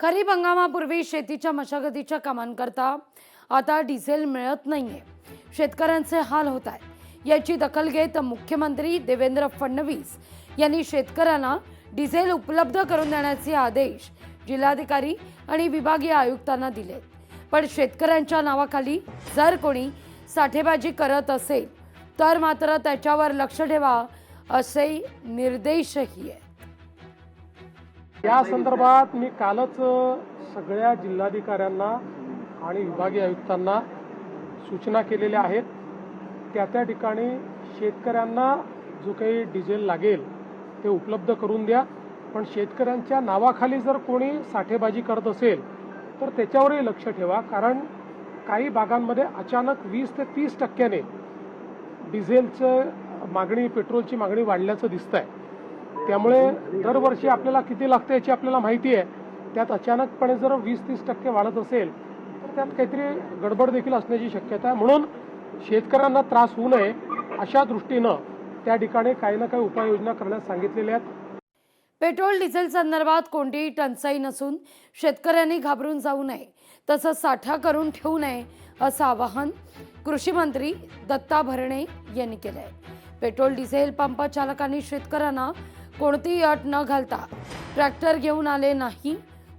खरीप हंगामापूर्वी शेतीच्या मशागतीच्या कामांकरता आता डिझेल मिळत नाहीये. शेतकऱ्यांचे हाल होत आहेत. याची दखल घेत मुख्यमंत्री देवेंद्र फडणवीस यांनी शेतकऱ्यांना डिझेल उपलब्ध करून देण्याचे आदेश जिल्हाधिकारी आणि विभागीय आयुक्तांना दिले. पण शेतकऱ्यांच्या नावाखाली जर कोणी साठेबाजी करत असेल तर मात्र त्याच्यावर लक्ष ठेवा असे निर्देशही आहेत. या संदर्भात मी कालच सगळ्या जिल्हाधिकाऱ्यांना आणि विभागीय आयुक्तांना सूचना केलेल्या आहेत. त्या ठिकाणी शेतकऱ्यांना जो काही डिझेल लागेल ते उपलब्ध करून द्या. पण शेतकऱ्यांच्या नावाखाली जर कोणी साठेबाजी करत असेल तर त्याच्यावरही लक्ष ठेवा. कारण काही भागांमध्ये अचानक 20 ते 30% डिझेलचं मागणी, पेट्रोलची मागणी वाढल्याचं दिसत आहे. त्यामुळे दरवर्षी आपल्याला किती लागतं याची आपल्याला माहिती आहे. त्यात अचानकपणे जर 20-30% वाढत असेल तर त्यात काहीतरी गडबड देखील असण्याची शक्यता आहे. म्हणून शेतकऱ्यांना त्रास होऊ नये अशा दृष्टीनं त्या ठिकाणी काही ना काही उपाययोजना करण्यास सांगितलेल्या आहेत. पेट्रोल डिझेल संदर्भात कोणतीही टंचाई नसून शेतकऱ्यांनी घाबरून जाऊ नये, तसंच साठा करून ठेवू नये असं आवाहन कृषी मंत्री दत्ता भरणे यांनी केलं आहे. पेट्रोल डिझेल पंप चालकांनी शेतकऱ्यांना कोणतीही अट न घालता ट्रॅक्टर घेऊन आले नाही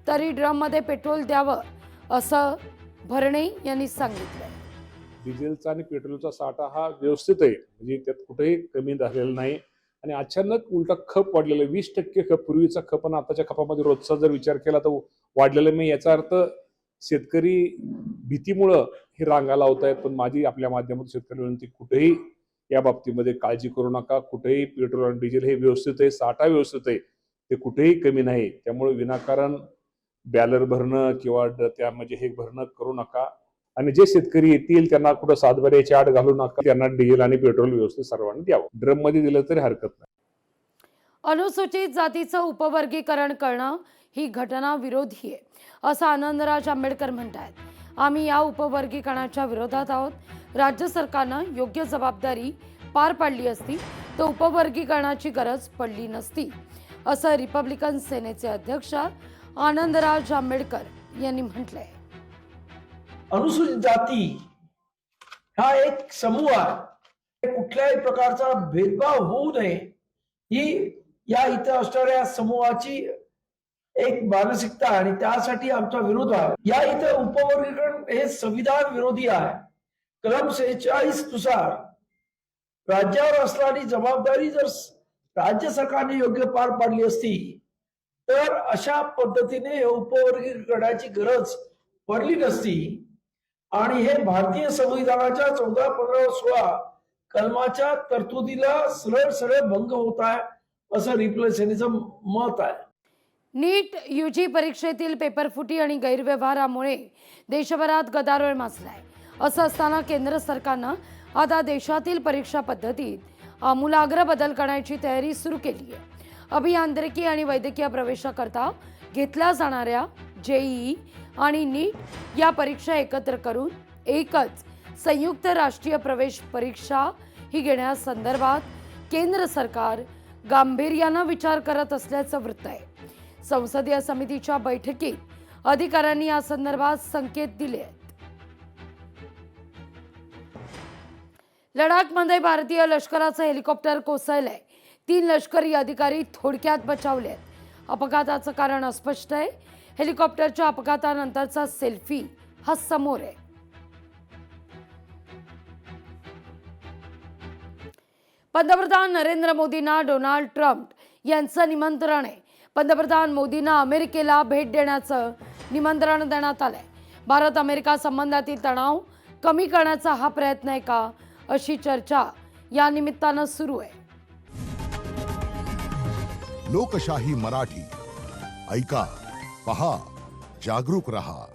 तरी ड्रममध्ये पेट्रोल द्यावं असं भरणे यांनी सांगितलं. डिझेलचा आणि पेट्रोलचा साठा हा व्यवस्थित आहे, म्हणजे त्यात कुठेही कमी झालेला नाही. आणि अचानक उलटा खप वाढलेला 20% खप, पूर्वीचा खप आणि आताच्या खपामध्ये रोजचा जर विचार केला तर वाढलेला नाही. याचा अर्थ शेतकरी भीतीमुळं हे रांगा लावत आहेत. पण माझी आपल्या माध्यमातून शेतकरी विनंती, कुठेही या बाबतीमध्ये काळजी करू नका. कुठेही पेट्रोल आणि डिझेल हे व्यवस्थित आहे, साठा व्यवस्थित आहे, ते कुठेही कमी नाही. त्यामुळे विनाकारण बॅलर भरणं किंवा त्यामध्ये हे भरणं करू नका. आणि जे शेतकरी येतील त्यांना कुठं सातबाऱ्याची आड घालू नका. त्यांना डिझेल आणि पेट्रोल व्यवस्थित सर्वांनी द्यावं. ड्रम मध्ये दिलं तरी हरकत नाही. अनुसूचित जातीचं उपवर्गीकरण करणं ही घटना विरोधी आहे असं आनंदराज आंबेडकर म्हणतात. आम्ही या उपवर्गीकरणाच्या विरोधात आहोत. राज्य सरकारनं योग्य जबाबदारी पार पाडली असती तर उपवर्गीकरणाची गरज पडली नसती असं रिपब्लिकन सेनेचे अध्यक्ष आनंदराज आंबेडकर यांनी म्हटलंय. अनुसूचित जाती हा एक समूह आहे. कुठल्याही प्रकारचा भेदभाव होऊ नये ही या इथं असणाऱ्या समूहाची एक मानसिकता आणि त्यासाठी आमचा विरोध आहे. या इथं उपवर्गीकरण हे संविधान विरोधी आहे. कलम 46 नुसार राज्यावर असणारी जबाबदारी जर राज्य सरकारने योग्य पार पाडली असती तर अशा पद्धतीने उपवर्गीकरणाची गरज पडली नसती. आणि हे भारतीय संविधानाच्या 14, 15, 16 कलमाच्या तरतुदीला सरळ भंग होत आहे असं रिपब्लिकन सेनेचं मत आहे. नीट यूजी परीक्षेतील पेपरफुटी आणि गैरव्यवहारामुळे देशभरात गदारोळ माजलाय. असं असताना केंद्र सरकारनं आता देशातील परीक्षा पद्धतीत आमूलाग्र बदल करण्याची तयारी सुरू केली आहे. अभियांत्रिकी आणि वैद्यकीय प्रवेशाकरता घेतल्या जाणाऱ्या जेईई आणि नीट या परीक्षा एकत्र करून एकच संयुक्त राष्ट्रीय प्रवेश परीक्षा ही घेण्यासंदर्भात केंद्र सरकार गांभीर्यानं विचार करत असल्याचं वृत्त आहे. संसदीय समितीच्या बैठकीत अधिकाऱ्यांनी या संदर्भात संकेत दिले आहेत. लडाखमध्ये भारतीय लष्कराचं हेलिकॉप्टर कोसळलंय. 3 लष्करी अधिकारी थोडक्यात बचावले. अपघाताचं कारण अस्पष्ट आहे. हेलिकॉप्टरच्या अपघातानंतरचा सेल्फी हा समोर आहे. पंतप्रधान नरेंद्र मोदींना डोनाल्ड ट्रम्प यांचं निमंत्रण आहे. पंतप्रधान मोदींना अमेरिकेला भेट देण्याचं निमंत्रण देण्यात आलंय. भारत अमेरिका संबंधातील तणाव कमी करण्याचा हा प्रयत्न आहे का अशी चर्चा या निमित्तानं सुरू आहे. लोकशाही मराठी ऐका, पहा, जागरूक रहा.